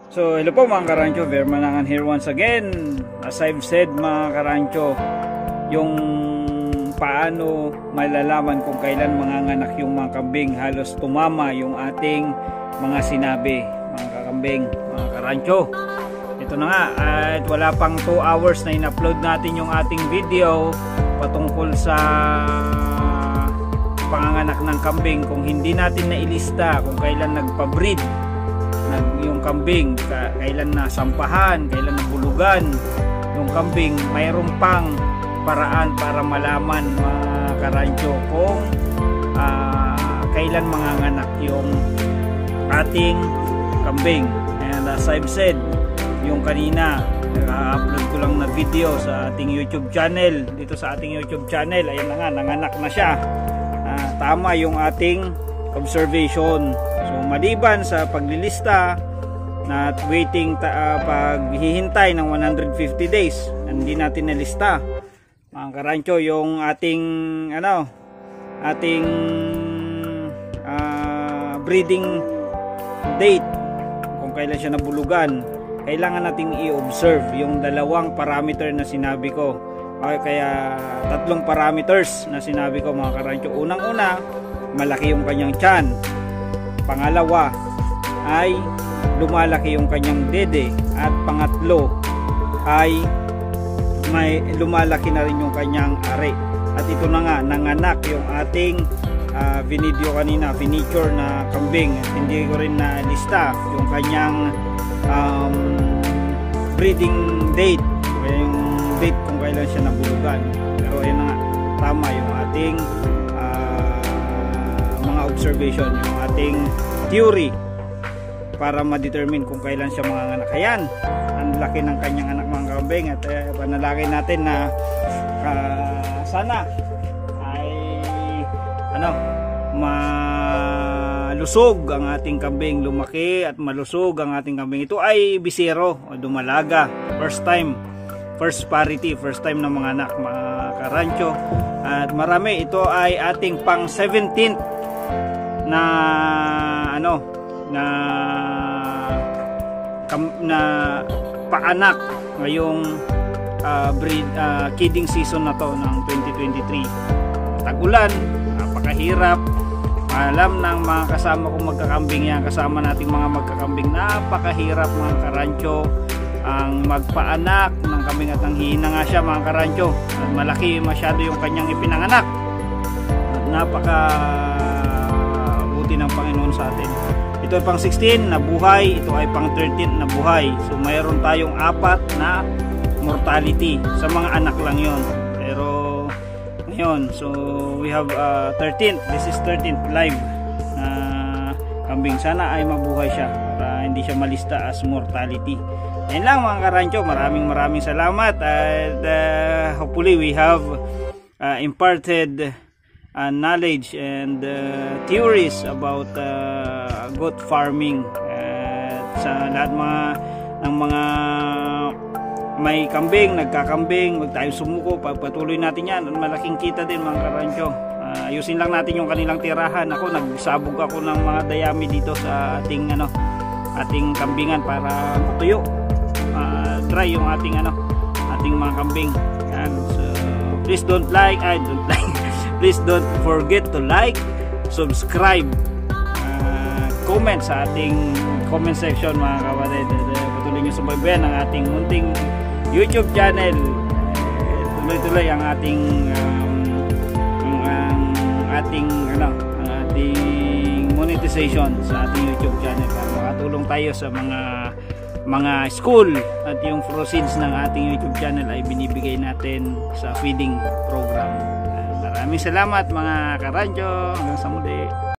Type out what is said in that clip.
So hello po mga karancho, Vermanangan here once again. As I've said mga karancho, yung paano malalaman kung kailan manganganak yung mga kambing, halos tumama yung ating mga sinabi mga kakambing, mga karancho. Ito na nga, at wala pang 2 hours na in-upload natin yung ating video patungkol sa panganganak ng kambing. Kung hindi natin nailista kung kailan nagpa-breed yung kambing, kailan nasampahan, kailan nabulugan yung kambing, mayroon pang paraan para malaman mga karancho kung kailan manganganak yung ating kambing. And as I've said, yung kanina naka-upload ko lang na video sa ating YouTube channel, dito sa ating YouTube channel, ayan na nga, nanganak na siya. Tama yung ating observation. So maliban sa paglilista na waiting, paghihintay ng 150 days, hindi natin nalista mga karancho yung ating breeding date, kung kailan siya nabulugan. Kailangan nating i-observe yung 2 parameter na sinabi ko, kaya 3 parameters na sinabi ko mga karancho. Unang-una, malaki yung kanyang tiyan. Pangalawa ay lumalaki yung kanyang dede, at pangatlo ay may lumalaki na rin yung kanyang ari. At ito na nga, nanganak yung ating video kanina, finiture na kambing. Hindi ko rin na lista yung kanyang breeding date, yung date kung kailan siya nabulugan. Pero ayun na nga, tama yung ating mga observation, yung ating theory para ma-determine kung kailan siya manganganak. Ayan, ang laki ng kanyang anak mga kambing, at panalangin natin na sana ay malusog ang ating kambing, lumaki at malusog ang ating kambing. Ito ay bisero o dumalaga, first time, first parity, first time na manganak mga karancho. At marami, ito ay ating pang 17th na na paanak ngayong kidding season na to ng 2023. Tag-ulan, napakahirap. Alam ng mga kasama kong magkakambing yan, kasama nating mga magkakambing, napakahirap mga karancho ang magpaanak ng kambing, at ang hina nga siya mga karancho, at malaki masyado yung kanyang ipinanganak, at napaka buti ng Panginoon sa atin. Ito ay pang 16 na buhay, ito ay pang 13 na buhay. So mayroon tayong 4 na mortality, sa mga anak lang yon. Pero ngayon, so we have 13th, this is 13th live na kambing. Sana ay mabuhay siya para hindi siya malista as mortality. Yan lang mga karancho, maraming salamat, at hopefully we have imparted knowledge and theories about goat farming. Sa lahat ng mga may kambing, nagkakambing, huwag tayong sumuko, pagpatuloy natin yan, malaking kita din mga karancho. Ayusin lang natin yung kanilang tirahan. Ako, nagsabog ako ng mga dayami dito sa ating kambingan para matuyo, dry yung ating mga kambing. Yan. So please please don't forget to like, subscribe, comment sa ating comment section mga kapatid. Patuloy nyo subaybayan ang ating munting YouTube channel. Tuloy-tuloy ang ating ating monetization sa ating YouTube channel para makatulong tayo sa mga school, at yung proceeds ng ating YouTube channel ay binibigay natin sa feeding program. Maraming salamat mga karancho, hanggang sa muli.